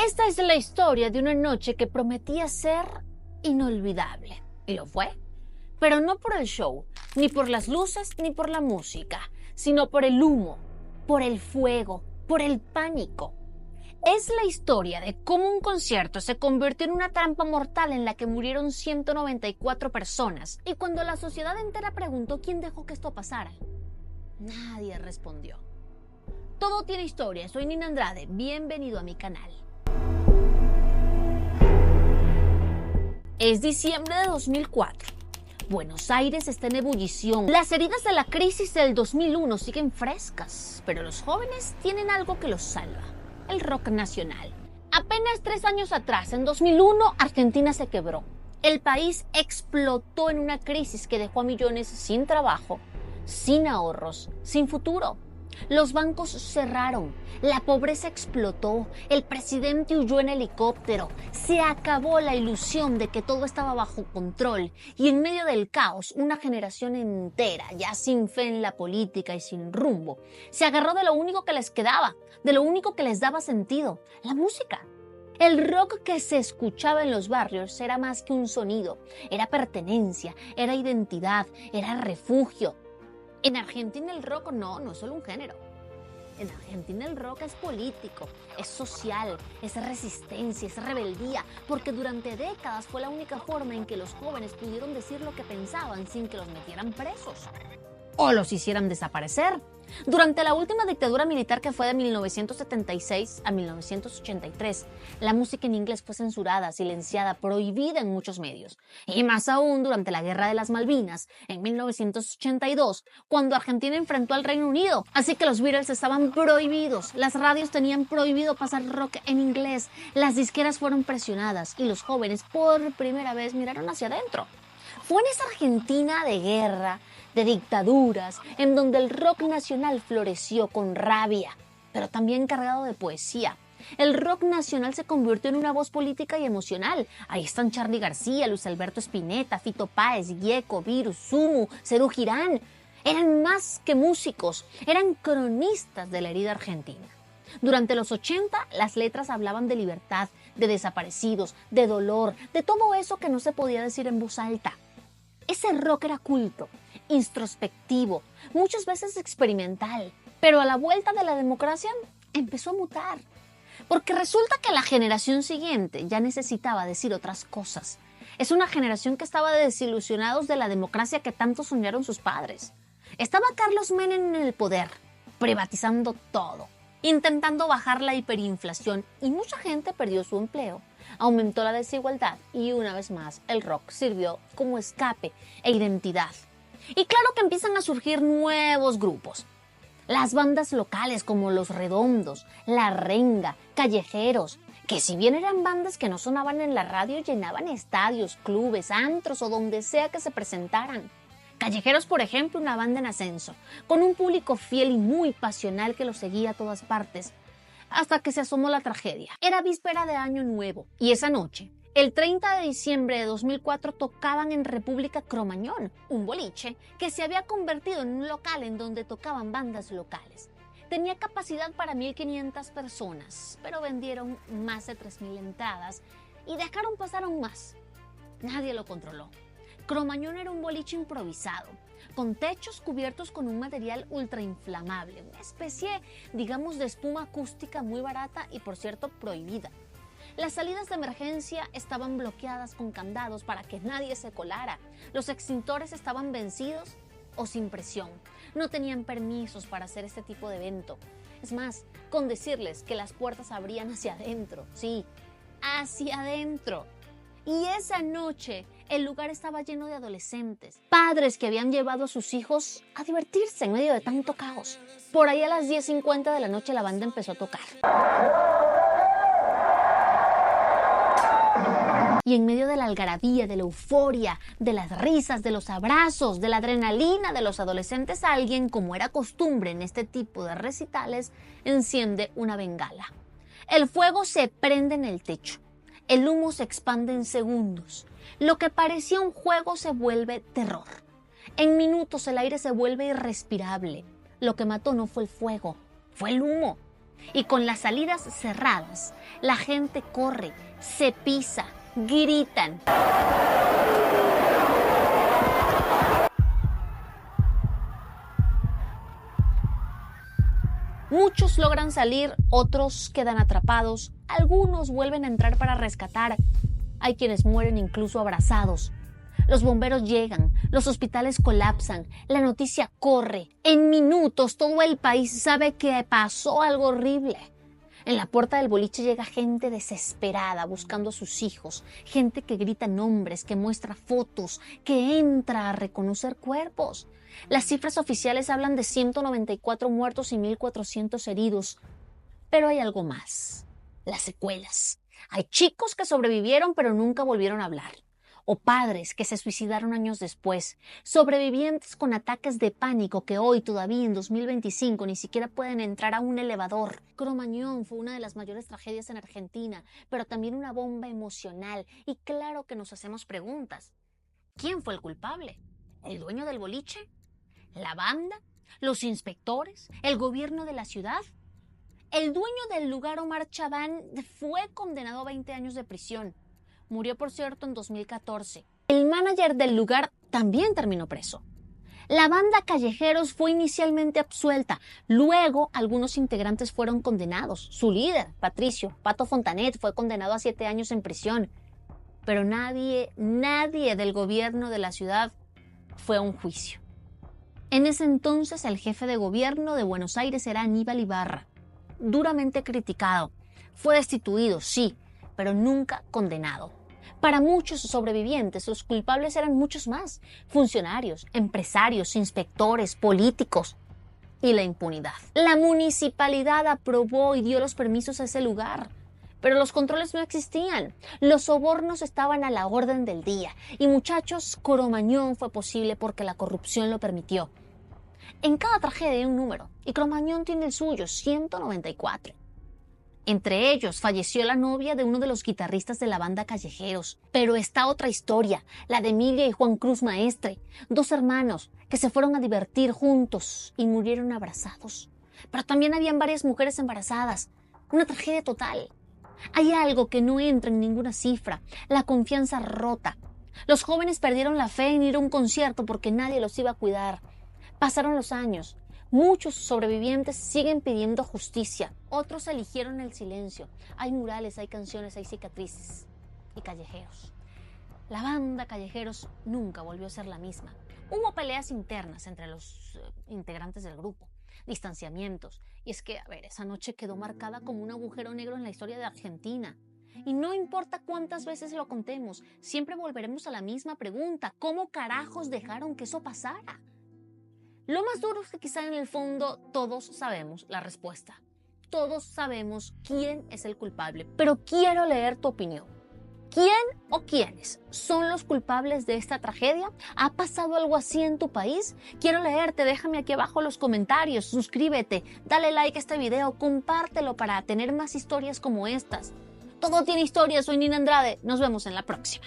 Esta es la historia de una noche que prometía ser inolvidable. Y lo fue. Pero no por el show, ni por las luces, ni por la música, sino por el humo, por el fuego, por el pánico. Es la historia de cómo un concierto se convirtió en una trampa mortal en la que murieron 194 personas. Y cuando la sociedad entera preguntó quién dejó que esto pasara, nadie respondió. Todo tiene historia. Soy Nina Andrade. Bienvenido a mi canal. Es diciembre de 2004. Buenos Aires está en ebullición. Las heridas de la crisis del 2001 siguen frescas, pero los jóvenes tienen algo que los salva: el rock nacional. Apenas 3 años atrás, en 2001, Argentina se quebró. El país explotó en una crisis que dejó a millones sin trabajo, sin ahorros, sin futuro. Los bancos cerraron, la pobreza explotó, el presidente huyó en helicóptero, se acabó la ilusión de que todo estaba bajo control y en medio del caos una generación entera, ya sin fe en la política y sin rumbo, se agarró de lo único que les quedaba, de lo único que les daba sentido: la música. El rock que se escuchaba en los barrios era más que un sonido, era pertenencia, era identidad, era refugio. En Argentina el rock no es solo un género. En Argentina el rock es político, es social, es resistencia, es rebeldía, porque durante décadas fue la única forma en que los jóvenes pudieron decir lo que pensaban sin que los metieran presos o los hicieran desaparecer. Durante la última dictadura militar, que fue de 1976 a 1983, la música en inglés fue censurada, silenciada, prohibida en muchos medios. Y más aún durante la Guerra de las Malvinas, en 1982, cuando Argentina enfrentó al Reino Unido. Así que los Beatles estaban prohibidos, las radios tenían prohibido pasar rock en inglés, las disqueras fueron presionadas y los jóvenes por primera vez miraron hacia adentro. Fue en esa Argentina de guerra, de dictaduras, en donde el rock nacional floreció con rabia, pero también cargado de poesía. El rock nacional se convirtió en una voz política y emocional. Ahí están Charly García, Luis Alberto Spinetta, Fito Páez, Gieco, Virus, Sumo, Serú Girán. Eran más que músicos, eran cronistas de la herida argentina. Durante los 80, las letras hablaban de libertad, de desaparecidos, de dolor, de todo eso que no se podía decir en voz alta. Ese rock era culto, introspectivo, muchas veces experimental, pero a la vuelta de la democracia empezó a mutar. Porque resulta que la generación siguiente ya necesitaba decir otras cosas. Es una generación que estaba desilusionados de la democracia que tanto soñaron sus padres. Estaba Carlos Menem en el poder, privatizando todo, intentando bajar la hiperinflación, y mucha gente perdió su empleo. Aumentó la desigualdad y una vez más el rock sirvió como escape e identidad. Y claro que empiezan a surgir nuevos grupos. Las bandas locales como Los Redondos, La Renga, Callejeros, que si bien eran bandas que no sonaban en la radio, llenaban estadios, clubes, antros o donde sea que se presentaran. Callejeros, por ejemplo, una banda en ascenso, con un público fiel y muy pasional que los seguía a todas partes, hasta que se asomó la tragedia. Era víspera de Año Nuevo, y esa noche, el 30 de diciembre de 2004, tocaban en República Cromañón, un boliche que se había convertido en un local en donde tocaban bandas locales. Tenía capacidad para 1,500 personas, pero vendieron más de 3,000 entradas y dejaron pasar aún más. Nadie lo controló. Cromañón era un boliche improvisado, con techos cubiertos con un material ultrainflamable, una especie, digamos, de espuma acústica muy barata y, por cierto, prohibida. Las salidas de emergencia estaban bloqueadas con candados para que nadie se colara. Los extintores estaban vencidos o sin presión. No tenían permisos para hacer este tipo de evento. Es más, con decirles que las puertas abrían hacia adentro, sí, hacia adentro. Y esa noche el lugar estaba lleno de adolescentes, padres que habían llevado a sus hijos a divertirse en medio de tanto caos. Por ahí a las 10:50 de la noche la banda empezó a tocar. Y en medio de la algarabía, de la euforia, de las risas, de los abrazos, de la adrenalina de los adolescentes, alguien, como era costumbre en este tipo de recitales, enciende una bengala. El fuego se prende en el techo. El humo se expande en segundos. Lo que parecía un juego se vuelve terror. En minutos el aire se vuelve irrespirable. Lo que mató no fue el fuego, fue el humo. Y con las salidas cerradas, la gente corre, se pisa, gritan. Muchos logran salir, otros quedan atrapados, algunos vuelven a entrar para rescatar. Hay quienes mueren incluso abrazados. Los bomberos llegan, los hospitales colapsan, la noticia corre. En minutos todo el país sabe que pasó algo horrible. En la puerta del boliche llega gente desesperada buscando a sus hijos, gente que grita nombres, que muestra fotos, que entra a reconocer cuerpos. Las cifras oficiales hablan de 194 muertos y 1.400 heridos. Pero hay algo más: las secuelas. Hay chicos que sobrevivieron pero nunca volvieron a hablar. O padres que se suicidaron años después. Sobrevivientes con ataques de pánico que hoy, todavía en 2025, ni siquiera pueden entrar a un elevador. Cromañón fue una de las mayores tragedias en Argentina, pero también una bomba emocional. Y claro que nos hacemos preguntas. ¿Quién fue el culpable? ¿El dueño del boliche? ¿La banda? ¿Los inspectores? ¿El gobierno de la ciudad? El dueño del lugar, Omar Chaván, fue condenado a 20 años de prisión. Murió, por cierto, en 2014. El manager del lugar también terminó preso. La banda Callejeros fue inicialmente absuelta. Luego, algunos integrantes fueron condenados. Su líder, Patricio Pato Fontanet, fue condenado a 7 años en prisión. Pero nadie del gobierno de la ciudad fue a un juicio. En ese entonces, el jefe de gobierno de Buenos Aires era Aníbal Ibarra. Duramente criticado. Fue destituido, sí, pero nunca condenado. Para muchos sobrevivientes, los culpables eran muchos más: funcionarios, empresarios, inspectores, políticos. Y la impunidad. La municipalidad aprobó y dio los permisos a ese lugar, pero los controles no existían. Los sobornos estaban a la orden del día. Y muchachos, Cromañón fue posible porque la corrupción lo permitió. En cada tragedia hay un número, y Cromañón tiene el suyo, 194. Entre ellos falleció la novia de uno de los guitarristas de la banda Callejeros. Pero está otra historia, la de Emilia y Juan Cruz Maestre, 2 hermanos que se fueron a divertir juntos y murieron abrazados. Pero también habían varias mujeres embarazadas. Una tragedia total. Hay algo que no entra en ninguna cifra: la confianza rota. Los jóvenes perdieron la fe en ir a un concierto porque nadie los iba a cuidar. Pasaron los años. Muchos sobrevivientes siguen pidiendo justicia. Otros eligieron el silencio. Hay murales, hay canciones, hay cicatrices. Y Callejeros. La banda Callejeros nunca volvió a ser la misma. Hubo peleas internas entre los integrantes del grupo, distanciamientos. Y es que, esa noche quedó marcada como un agujero negro en la historia de Argentina. Y no importa cuántas veces lo contemos, siempre volveremos a la misma pregunta: ¿cómo carajos dejaron que eso pasara? Lo más duro es que quizá en el fondo todos sabemos la respuesta. Todos sabemos quién es el culpable, pero quiero leer tu opinión. ¿Quién o quiénes son los culpables de esta tragedia? ¿Ha pasado algo así en tu país? Quiero leerte, déjame aquí abajo los comentarios, suscríbete, dale like a este video, compártelo para tener más historias como estas. Todo tiene historia, soy Nina Andrade, nos vemos en la próxima.